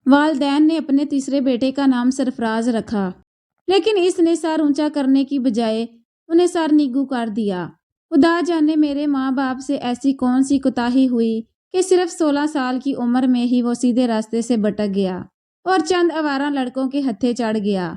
والدین نے اپنے تیسرے بیٹے کا نام سرفراز رکھا، لیکن اس نے سر اونچا کرنے کی بجائے انہیں سر نیگو کر دیا۔ خدا جانے میرے ماں باپ سے ایسی کون سی کوتاہی ہوئی کہ صرف 16 سال کی عمر میں ہی وہ سیدھے راستے سے بھٹک گیا اور چند آوارہ لڑکوں کے ہتھے چڑھ گیا۔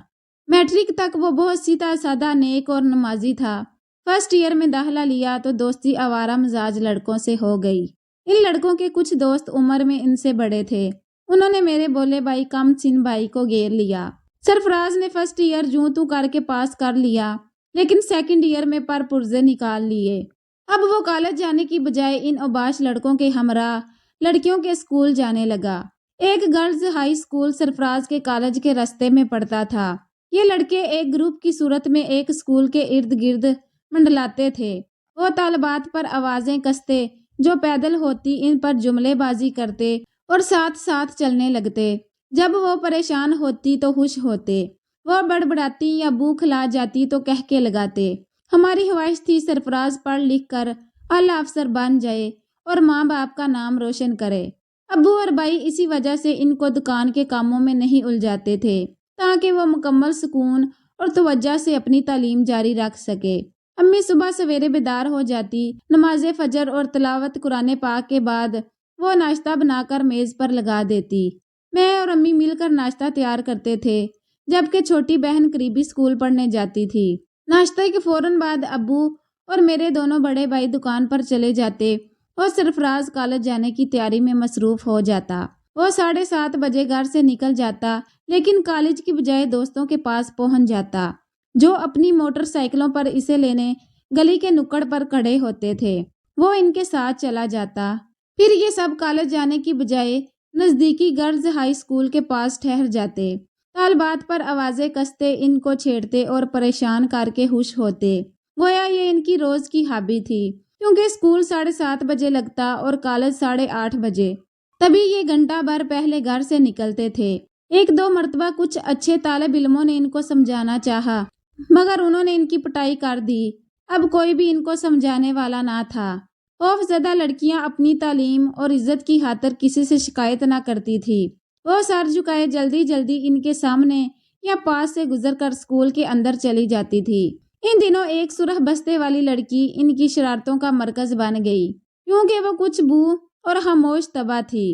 میٹرک تک وہ بہت سیدھا سادہ، نیک اور نمازی تھا۔ فرسٹ ایئر میں داخلہ لیا تو دوستی آوارہ مزاج لڑکوں سے ہو گئی۔ ان لڑکوں کے کچھ دوست عمر میں ان سے بڑے تھے۔ انہوں نے میرے بولے بھائی کم سن بھائی کو گھیر لیا۔ سرفراز نے فرسٹ ایئر جوں توں کر کے پاس کر لیا، لیکن سیکنڈ ایئر میں پر پرزے نکال لیے۔ اب وہ کالج جانے کی بجائے ان اوباش لڑکوں کے ہمراہ لڑکیوں کے اسکول جانے لگا۔ ایک گرلز ہائی اسکول سرفراز کے کالج کے راستے میں پڑتا تھا۔ یہ لڑکے ایک گروپ کی صورت میں ایک اسکول کے ارد گرد منڈلاتے تھے۔ وہ طالبات پر آوازیں کستے، جو پیدل ہوتی ان پر جملے بازی کرتے اور ساتھ ساتھ چلنے لگتے۔ جب وہ پریشان ہوتی تو خوش ہوتے، وہ بڑبڑاتی یا بھوک لا جاتی تو کہکے لگاتے۔ ہماری خواہش تھی سرفراز پڑھ لکھ کر اعلیٰ افسر بن جائے اور ماں باپ کا نام روشن کرے۔ ابو اور بھائی اسی وجہ سے ان کو دکان کے کاموں میں نہیں الجھاتے تھے تاکہ وہ مکمل سکون اور توجہ سے اپنی تعلیم جاری رکھ سکے۔ امی صبح سویرے بیدار ہو جاتی، نماز فجر اور تلاوت قرآن پاک کے بعد وہ ناشتہ بنا کر میز پر لگا دیتی۔ میں اور امی مل کر ناشتہ تیار کرتے تھے، جبکہ چھوٹی بہن قریبی اسکول پڑھنے جاتی تھی۔ ناشتے کے فوراً بعد ابو اور میرے دونوں بڑے بھائی دکان پر چلے جاتے اور سرفراز کالج جانے کی تیاری میں مصروف ہو جاتا۔ وہ 7:30 بجے گھر سے نکل جاتا، لیکن کالج کی بجائے دوستوں کے پاس پہنچ جاتا، جو اپنی موٹر سائیکلوں پر اسے لینے گلی کے نکڑ پر کھڑے ہوتے تھے۔ وہ ان کے ساتھ چلا جاتا۔ پھر یہ سب کالج جانے کی بجائے نزدیکی گرلز ہائی اسکول کے پاس ٹھہر جاتے، طالبات پر آوازیں کستے، ان کو چھیڑتے اور پریشان کر کے خوش ہوتے، گویا یہ ان کی روز کی ہابی تھی۔ کیونکہ اسکول 7:30 بجے لگتا اور کالج 8:30 بجے، تبھی یہ گھنٹہ بھر پہلے گھر سے نکلتے تھے۔ ایک دو مرتبہ کچھ اچھے طالب علموں نے ان کو سمجھانا چاہا، مگر انہوں نے ان کی پٹائی کر دی۔ اب کوئی بھی ان کو سمجھانے والا نہ تھا۔ خوف زدہ لڑکیاں اپنی تعلیم اور عزت کی خاطر کسی سے شکایت نہ کرتی تھی۔ وہ سر جھکائے جلدی جلدی ان کے سامنے یا پاس سے گزر کر اسکول کے اندر چلی جاتی تھی۔ ان دنوں ایک سرخ بستے والی لڑکی ان کی شرارتوں کا مرکز بن گئی، کیونکہ وہ کچھ بو اور خاموش طبع تھی۔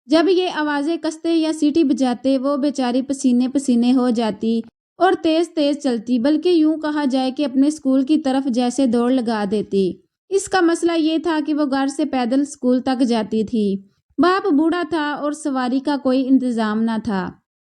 جب یہ آوازیں کستے یا سیٹی بجاتے، وہ بیچاری پسینے پسینے ہو جاتی اور تیز تیز چلتی، بلکہ یوں کہا جائے کہ اپنے اسکول کی طرف جیسے دوڑ لگا دیتی۔ اس کا مسئلہ یہ تھا کہ وہ گھر سے پیدل اسکول تک جاتی تھی۔ باپ بوڑھا تھا اور سواری کا کوئی انتظام نہ تھا۔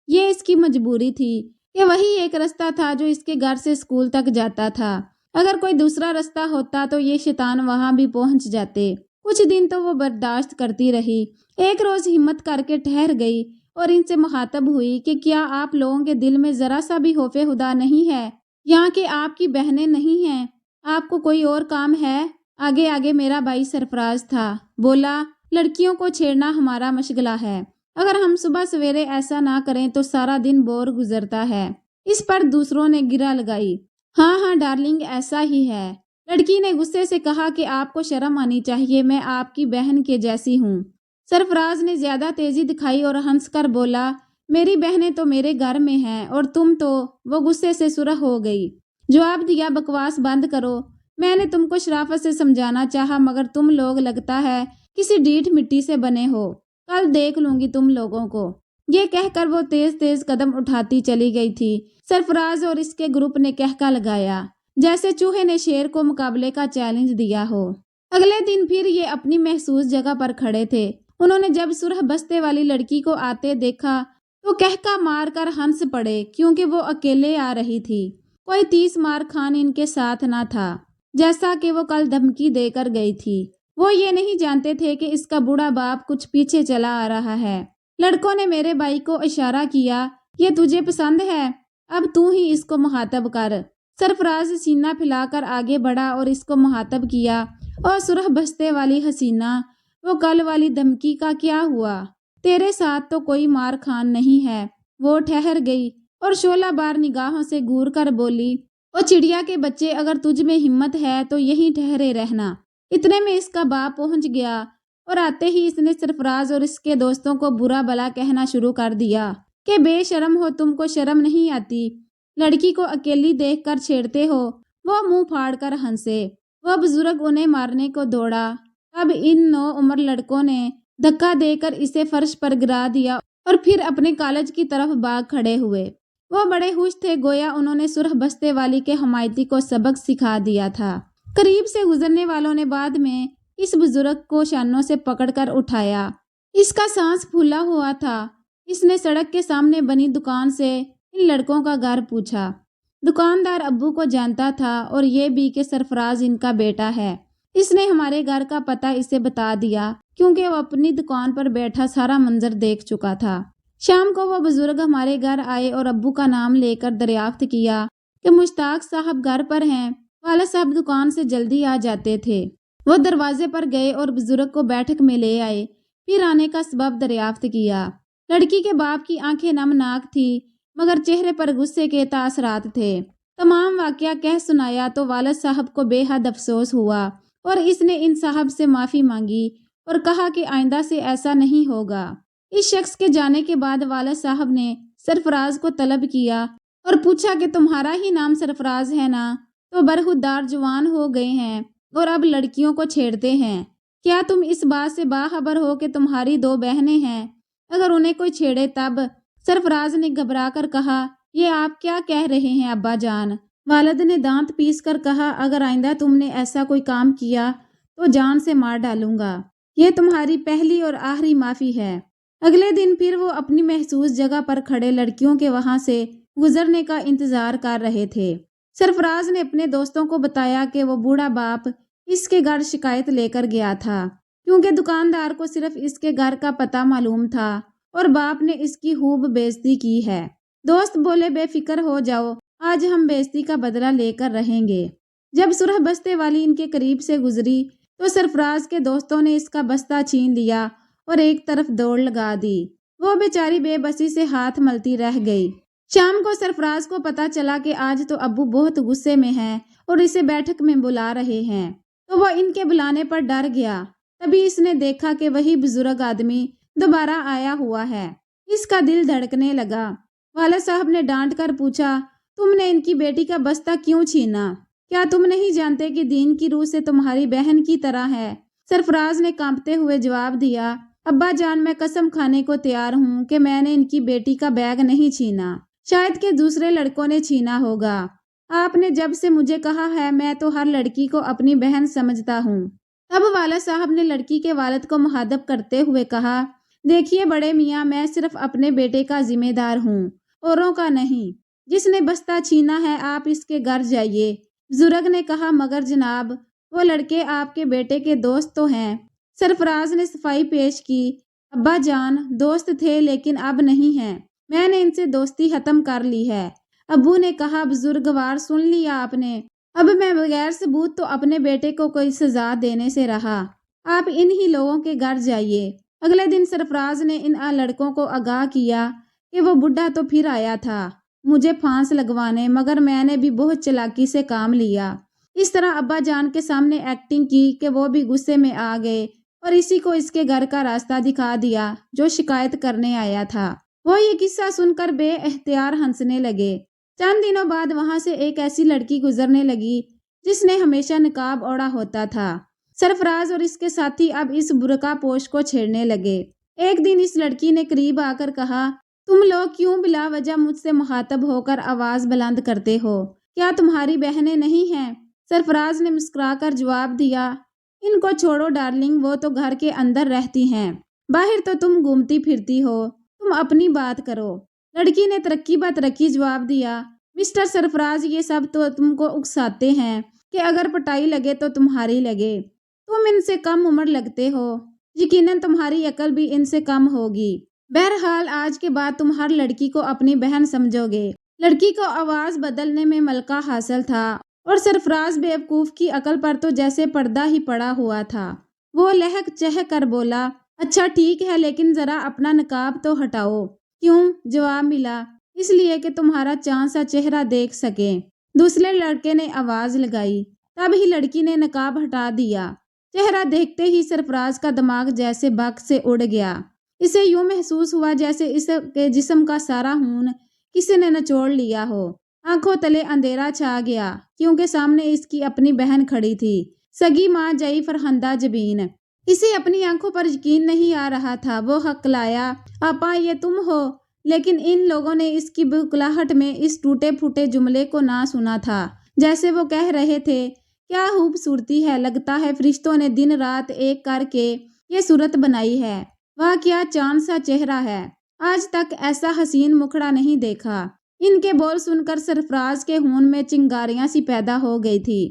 یہ اس کی مجبوری تھی کہ وہی ایک راستہ تھا جو اس کے گھر سے اسکول تک جاتا تھا۔ اگر کوئی دوسرا راستہ ہوتا تو یہ شیطان وہاں بھی پہنچ جاتے۔ کچھ دن تو وہ برداشت کرتی رہی۔ ایک روز ہمت کر کے ٹھہر گئی اور ان سے مخاطب ہوئی کہ کیا آپ لوگوں کے دل میں ذرا سا بھی خوف خدا نہیں ہے؟ یہاں کہ آپ کی بہنیں نہیں ہیں، آپ کو کوئی اور کام ہے؟ آگے آگے میرا بھائی سرفراز تھا، بولا لڑکیوں کو چھیڑنا ہمارا مشغلہ ہے۔ اگر ہم صبح سویرے ایسا نہ کریں تو سارا دن بور گزرتا ہے۔ اس پر دوسروں نے گرہ لگائی، ہاں ہاں ڈارلنگ ایسا ہی ہے۔ لڑکی نے غصے سے کہا کہ آپ کو شرم آنی چاہیے، میں آپ کی بہن کے جیسی ہوں۔ سرفراز نے زیادہ تیزی دکھائی اور ہنس کر بولا میری بہنیں تو میرے گھر میں ہیں اور تم تو۔ وہ غصے سے سرخ ہو گئی، جواب دیا بکواس بند کرو، میں نے تم کو شرافت سے سمجھانا چاہا مگر تم لوگ لگتا ہے کسی ڈیٹھ مٹی سے بنے ہو، کل دیکھ لوں گی تم لوگوں کو۔ یہ کہہ کر وہ تیز تیز قدم اٹھاتی چلی گئی تھی۔ سرفراز اور اس کے گروپ نے کہکا لگایا جیسے چوہے نے شیر کو مقابلے کا چیلنج دیا ہو۔ اگلے دن پھر یہ اپنی محسوس جگہ پر کھڑے تھے۔ انہوں نے جب سرخ بستے والی لڑکی کو آتے دیکھا تو کہکا مار کر ہنس پڑے، کیونکہ وہ اکیلے آ رہی تھی، کوئی 30 مار خان ان کے ساتھ نہ تھا جیسا کہ وہ کل دھمکی دے کر گئی تھی۔ وہ یہ نہیں جانتے تھے کہ اس کا بوڑھا باپ کچھ پیچھے چلا آ رہا ہے۔ لڑکوں نے میرے بھائی کو اشارہ کیا، یہ تجھے پسند ہے؟ اب تو ہی اس کو مخاطب کر۔ سرفراز سینہ پھیلا کر آگے بڑھا اور اس کو مخاطب کیا، اور سرخ بستے والی حسینہ، وہ کل والی دھمکی کا کیا ہوا؟ تیرے ساتھ تو کوئی مار خان نہیں ہے۔ وہ ٹھہر گئی اور شعلہ بار نگاہوں سے گور کر بولی او چڑیا کے بچے، اگر تجھ میں ہمت ہے تو یہیں ٹھہرے رہنا۔ اتنے میں اس کا باپ پہنچ گیا اور آتے ہی اس نے سرفراز اور اس کے دوستوں کو برا بلا کہنا شروع کر دیا کہ بے شرم ہو، تم کو شرم نہیں آتی، لڑکی کو اکیلی دیکھ کر چھیڑتے ہو۔ وہ منہ پھاڑ کر ہنسے۔ وہ بزرگ انہیں مارنے کو دوڑا۔ اب ان 9 عمر لڑکوں نے دھکا دے کر اسے فرش پر گرا دیا اور پھر اپنے کالج کی طرف بھاگ کھڑے ہوئے۔ وہ بڑے خوش تھے، گویا انہوں نے سرخ بستے والی کے حمایتی کو سبق سکھا دیا تھا۔ قریب سے گزرنے والوں نے بعد میں اس بزرگ کو شانوں سے پکڑ کر اٹھایا۔ اس کا سانس پھولا ہوا تھا۔ اس نے سڑک کے سامنے بنی دکان سے ان لڑکوں کا گھر پوچھا۔ دکاندار ابو کو جانتا تھا اور یہ بھی کہ سرفراز ان کا بیٹا ہے۔ اس نے ہمارے گھر کا پتہ اسے بتا دیا کیونکہ وہ اپنی دکان پر بیٹھا سارا منظر دیکھ چکا تھا۔ شام کو وہ بزرگ ہمارے گھر آئے اور ابو کا نام لے کر دریافت کیا کہ مشتاق صاحب گھر پر ہیں۔ والد صاحب دکان سے جلدی آ جاتے تھے۔ وہ دروازے پر گئے اور بزرگ کو بیٹھک میں لے آئے، پھر آنے کا سبب دریافت کیا۔ لڑکی کے باپ کی آنکھیں نم ناک تھی مگر چہرے پر غصے کے تاثرات تھے۔ تمام واقعہ کہہ سنایا تو والد صاحب کو بے حد افسوس ہوا اور اس نے ان صاحب سے معافی مانگی اور کہا کہ آئندہ سے ایسا نہیں ہوگا۔ اس شخص کے جانے کے بعد والد صاحب نے سرفراز کو طلب کیا اور پوچھا کہ تمہارا ہی نام سرفراز ہے نا؟ تو برخودار جوان ہو گئے ہیں اور اب لڑکیوں کو چھیڑتے ہیں۔ کیا تم اس بات سے باخبر ہو کہ تمہاری 2 بہنیں ہیں؟ اگر انہیں کوئی چھیڑے تب؟ سرفراز نے گھبرا کر کہا، یہ آپ کیا کہہ رہے ہیں ابا جان؟ والد نے دانت پیس کر کہا، اگر آئندہ تم نے ایسا کوئی کام کیا تو جان سے مار ڈالوں گا۔ یہ تمہاری پہلی اور آخری معافی ہے۔ اگلے دن پھر وہ اپنی محسوس جگہ پر کھڑے لڑکیوں کے وہاں سے گزرنے کا انتظار کر رہے تھے۔ سرفراز نے اپنے دوستوں کو بتایا کہ وہ بوڑھا باپ اس کے گھر شکایت لے کر گیا تھا کیونکہ دکاندار کو صرف اس کے گھر کا پتہ معلوم تھا اور باپ نے اس کی خوب بےعزتی کی ہے۔ دوست بولے، بے فکر ہو جاؤ، آج ہم بےعزتی کا بدلہ لے کر رہیں گے۔ جب سرخ بستے والی ان کے قریب سے گزری تو سرفراز کے دوستوں نے اس کا بستہ چھین لیا اور ایک طرف دوڑ لگا دی۔ وہ بیچاری بے بسی سے ہاتھ ملتی رہ گئی۔ شام کو سرفراز کو پتا چلا کہ آج تو ابو بہت غصے میں ہیں اور اسے بیٹھک میں بلا رہے ہیں، تو وہ ان کے بلانے پر ڈر گیا۔ تبھی اس نے دیکھا کہ وہی بزرگ آدمی دوبارہ آیا ہوا ہے۔ اس کا دل دھڑکنے لگا۔ والد صاحب نے ڈانٹ کر پوچھا، تم نے ان کی بیٹی کا بستہ کیوں چھینا؟ کیا تم نہیں جانتے کہ دین کی روح سے تمہاری بہن کی طرح ہے؟ سرفراز نے کانپتے ہوئے جواب دیا، ابا جان، میں قسم کھانے کو تیار ہوں کہ میں نے ان کی بیٹی کا بیگ نہیں چھینا، شاید کہ دوسرے لڑکوں نے چھینا ہوگا۔ آپ نے جب سے مجھے کہا ہے میں تو ہر لڑکی کو اپنی بہن سمجھتا ہوں۔ تب والد صاحب نے لڑکی کے والد کو مخاطب کرتے ہوئے کہا، دیکھیے بڑے میاں، میں صرف اپنے بیٹے کا ذمہ دار ہوں، اوروں کا نہیں۔ جس نے بستہ چھینا ہے آپ اس کے گھر جائیے۔ بزرگ نے کہا، مگر جناب، وہ لڑکے آپ کے بیٹے کے دوست تو ہیں۔ سرفراز نے صفائی پیش کی، ابا جان، دوست تھے لیکن اب نہیں ہیں، میں نے ان سے دوستی ختم کر لی ہے۔ ابو نے کہا، بزرگوار، سن لیا آپ نے، اب میں بغیر ثبوت تو اپنے بیٹے کو کوئی سزا دینے سے رہا۔ آپ انہی لوگوں کے گھر جائیے۔ اگلے دن سرفراز نے ان لڑکوں کو آگاہ کیا کہ وہ بڈھا تو پھر آیا تھا مجھے پھانس لگوانے، مگر میں نے بھی بہت چلاکی سے کام لیا۔ اس طرح ابا جان کے سامنے ایکٹنگ کی کہ وہ بھی غصے میں آ گئے اور اسی کو اس کے گھر کا راستہ دکھا دیا جو شکایت کرنے آیا تھا۔ وہ یہ قصہ سن کر بے اختیار ہنسنے لگے۔ چند دنوں بعد وہاں سے ایک ایسی لڑکی گزرنے لگی جس نے ہمیشہ نقاب اوڑھا ہوتا تھا۔ سرفراز اور اس کے ساتھی اب اس برقع پوش کو چھیڑنے لگے۔ ایک دن اس لڑکی نے قریب آ کر کہا، تم لوگ کیوں بلا وجہ مجھ سے مخاطب ہو کر آواز بلند کرتے ہو؟ کیا تمہاری بہنیں نہیں ہیں؟ سرفراز نے مسکرا کر جواب دیا، ان کو چھوڑو ڈارلنگ، وہ تو گھر کے اندر رہتی ہیں، باہر تو تم گھومتی پھرتی ہو، تم اپنی بات کرو۔ لڑکی نے ترقی بہ ترقی جواب دیا، مسٹر سرفراز، یہ سب تو تم کو اکساتے ہیں کہ اگر پٹائی لگے تو تمہاری لگے، تم ان سے کم عمر لگتے ہو، یقیناً تمہاری عقل بھی ان سے کم ہوگی۔ بہرحال آج کے بعد تم ہر لڑکی کو اپنی بہن سمجھو گے۔ لڑکی کو آواز بدلنے میں ملکہ حاصل تھا اور سرفراز بیوقوف کی عقل پر تو جیسے پردہ ہی پڑا ہوا تھا۔ وہ لہک چہ کر بولا، اچھا ٹھیک ہے، لیکن ذرا اپنا نقاب تو ہٹاؤ۔ کیوں؟ جواب ملا، اس لیے کہ تمہارا چاند سا چہرہ دیکھ سکیں۔ دوسرے لڑکے نے آواز لگائی۔ تب ہی لڑکی نے نقاب ہٹا دیا۔ چہرہ دیکھتے ہی سرفراز کا دماغ جیسے برق سے اڑ گیا۔ اسے یوں محسوس ہوا جیسے اس کے جسم کا سارا خون کسی نے نچوڑ لیا ہو۔ آنکھوں تلے اندھیرا چھا گیا کیونکہ سامنے اس کی اپنی بہن کھڑی تھی، سگی ماں جئی فرہندہ جبین۔ اسے اپنی آنکھوں پر یقین نہیں آ رہا تھا۔ وہ ہکلایا، آپا یہ تم ہو؟ لیکن ان لوگوں نے اس کی بھکلاہٹ میں اس ٹوٹے پھوٹے جملے کو نہ سنا تھا، جیسے وہ کہہ رہے تھے، کیا خوبصورتی ہے، لگتا ہے فرشتوں نے دن رات ایک کر کے یہ صورت بنائی ہے، واہ کیا چاند سا چہرہ ہے، آج تک ایسا حسین مکھڑا نہیں دیکھا۔ ان کے بول سن کر سرفراز کے خون میں چنگاریاں سی پیدا ہو گئی تھی۔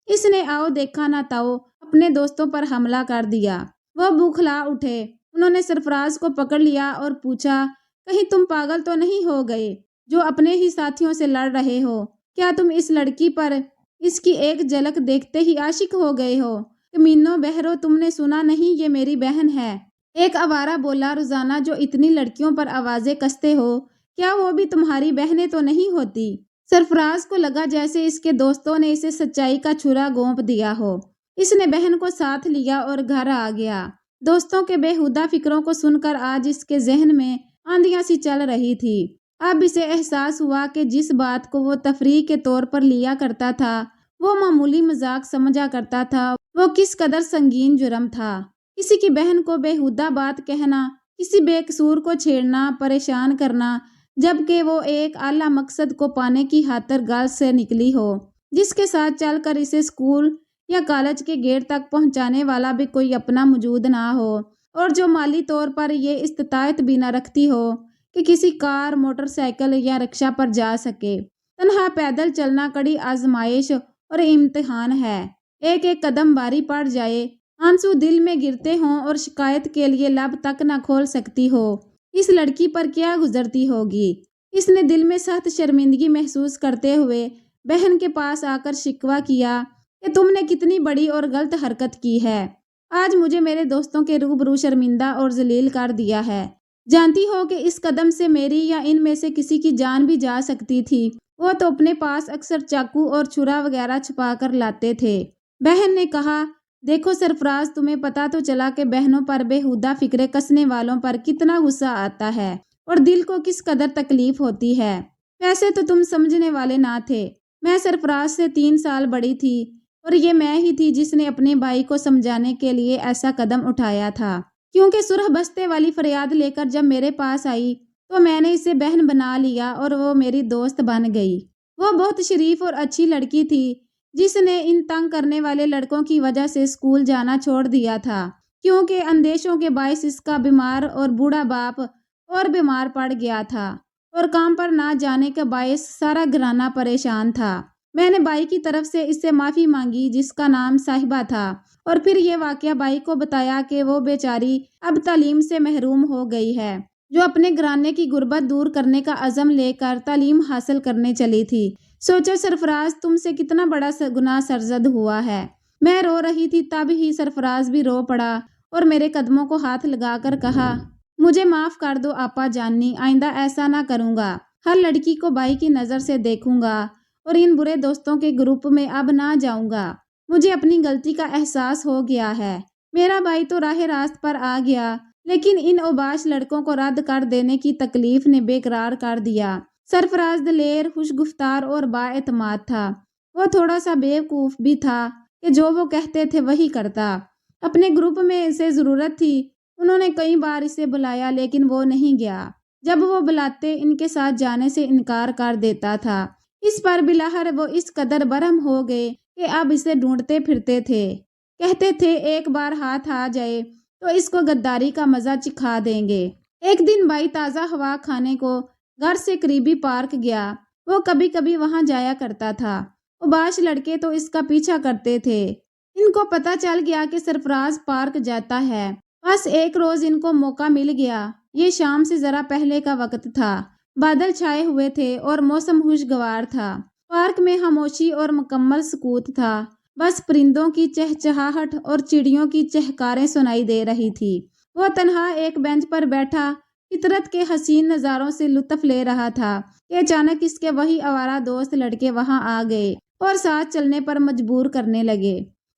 اس نے آؤ دیکھا نہ تاؤ اپنے دوستوں پر حملہ کر دیا۔ وہ بوکھلا اٹھے۔ انہوں نے سرفراز کو پکڑ لیا اور پوچھا، کہیں تم پاگل تو نہیں ہو گئے جو اپنے ہی ساتھیوں سے لڑ رہے ہو؟ کیا تم اس لڑکی پر اس کی ایک جھلک دیکھتے ہی عاشق ہو گئے ہو؟ کمینوں بہرو، تم نے سنا نہیں، یہ میری بہن ہے۔ ایک آوارہ بولا، روزانہ جو اتنی لڑکیوں پر آوازیں کستے ہو، کیا وہ بھی تمہاری بہنیں تو نہیں ہوتی؟ سرفراز کو لگا جیسے اس کے دوستوں نے اسے سچائی کا چھرا گھونپ دیا ہو۔ اس نے بہن کو ساتھ لیا اور گھر آ گیا۔ دوستوں کے بےہودہ فکروں کو سن کر آج اس کے ذہن میں آندیاں سی چل رہی تھی۔ اب اسے احساس ہوا کہ جس بات کو وہ تفریح کے طور پر لیا کرتا تھا، وہ معمولی مذاق سمجھا کرتا تھا، وہ کس قدر سنگین جرم تھا۔ کسی کی بہن کو بےہودہ بات کہنا، کسی بے قصور کو چھیڑنا، پریشان کرنا، جبکہ وہ ایک اعلیٰ مقصد کو پانے کی خاطر گھر سے نکلی ہو، جس کے ساتھ چل کر اسے اسکول یا کالج کے گیٹ تک پہنچانے والا بھی کوئی اپنا موجود نہ ہو، اور جو مالی طور پر یہ استطاعت بھی نہ رکھتی ہو کہ کسی کار، موٹر سائیکل یا رکشہ پر جا سکے۔ تنہا پیدل چلنا کڑی آزمائش اور امتحان ہے۔ ایک ایک قدم بھاری پڑ جائے، آنسو دل میں گرتے ہوں اور شکایت کے لیے لب تک نہ کھول سکتی ہو، اس لڑکی پر کیا گزرتی ہوگی؟ اس نے دل میں سخت شرمندگی محسوس کرتے ہوئے بہن کے پاس آ کر شکوہ کیا کہ تم نے کتنی بڑی اور غلط حرکت کی ہے۔ آج مجھے میرے دوستوں کے روبرو شرمندہ اور ذلیل کر دیا ہے۔ جانتی ہو کہ اس قدم سے میری یا ان میں سے کسی کی جان بھی جا سکتی تھی۔ وہ تو اپنے پاس اکثر چاقو اور چھرا وغیرہ چھپا کر لاتے تھے۔ بہن نے کہا، دیکھو سرفراز، تمہیں پتہ تو چلا کہ بہنوں پر بےہودہ فکریں کسنے والوں پر کتنا غصہ آتا ہے اور دل کو کس قدر تکلیف ہوتی ہے۔ ویسے تو تم سمجھنے والے نہ تھے۔ میں سرفراز سے 3 سال بڑی تھی اور یہ میں ہی تھی جس نے اپنے بھائی کو سمجھانے کے لیے ایسا قدم اٹھایا تھا، کیونکہ سرخ بستے والی فریاد لے کر جب میرے پاس آئی تو میں نے اسے بہن بنا لیا اور وہ میری دوست بن گئی۔ وہ بہت شریف اور اچھی لڑکی تھی جس نے ان تنگ کرنے والے لڑکوں کی وجہ سے اسکول جانا چھوڑ دیا تھا، کیونکہ اندیشوں کے باعث اس کا بیمار اور بوڑھا باپ اور بیمار پڑ گیا تھا اور کام پر نہ جانے کے باعث سارا گھرانہ پریشان تھا۔ میں نے بھائی کی طرف سے اس سے معافی مانگی جس کا نام صاحبہ تھا، اور پھر یہ واقعہ بھائی کو بتایا کہ وہ بیچاری اب تعلیم سے محروم ہو گئی ہے، جو اپنے گھرانے کی غربت دور کرنے کا عزم لے کر تعلیم حاصل کرنے چلی تھی۔ سوچو سرفراز، تم سے کتنا بڑا گناہ سرزد ہوا ہے۔ میں رو رہی تھی، تب ہی سرفراز بھی رو پڑا اور میرے قدموں کو ہاتھ لگا کر کہا، مجھے معاف کر دو آپا جانی، آئندہ ایسا نہ کروں گا۔ ہر لڑکی کو بھائی کی نظر سے دیکھوں گا اور ان برے دوستوں کے گروپ میں اب نہ جاؤں گا۔ مجھے اپنی غلطی کا احساس ہو گیا ہے۔ میرا بھائی تو راہ راست پر آ گیا، لیکن ان اوباش لڑکوں کو رد کر دینے کی تکلیف نے بے قرار کر دیا۔ سرفراز دلیر، خوش گفتار اور با اعتماد تھا۔ وہ تھوڑا سا بیوقوف بھی تھا کہ جو وہ کہتے تھے وہی کرتا۔ اپنے گروپ میں اسے ضرورت تھی، انہوں نے کئی بار اسے بلایا لیکن وہ نہیں گیا۔ جب وہ بلاتے ان کے ساتھ جانے سے انکار کر دیتا تھا۔ اس پر بلاخر وہ اس قدر برہم ہو گئے کہ اب اسے ڈھونڈتے پھرتے تھے، کہتے تھے ایک بار ہاتھ آ جائے تو اس کو غداری کا مزہ چکھا دیں گے۔ ایک دن بھائی تازہ ہوا کھانے کو گھر سے قریبی پارک گیا۔ وہ کبھی کبھی وہاں جایا کرتا تھا۔ اوباش لڑکے تو اس کا پیچھا کرتے تھے۔ ان کو پتہ چل گیا کہ سرفراز پارک جاتا ہے۔ بس ایک روز ان کو موقع مل گیا۔ یہ شام سے ذرا پہلے کا وقت تھا۔ بادل چھائے ہوئے تھے اور موسم خوشگوار تھا۔ پارک میں خاموشی اور مکمل سکوت تھا۔ بس پرندوں کی چہچہاہٹ اور چڑیوں کی چہکاریں سنائی دے رہی تھی۔ وہ تنہا ایک بینچ پر بیٹھا فطرت کے حسین نظاروں سے لطف لے رہا تھا کہ اچانک اس کے وہی آوارہ دوست لڑکے وہاں آ گئے اور ساتھ چلنے پر مجبور کرنے لگے۔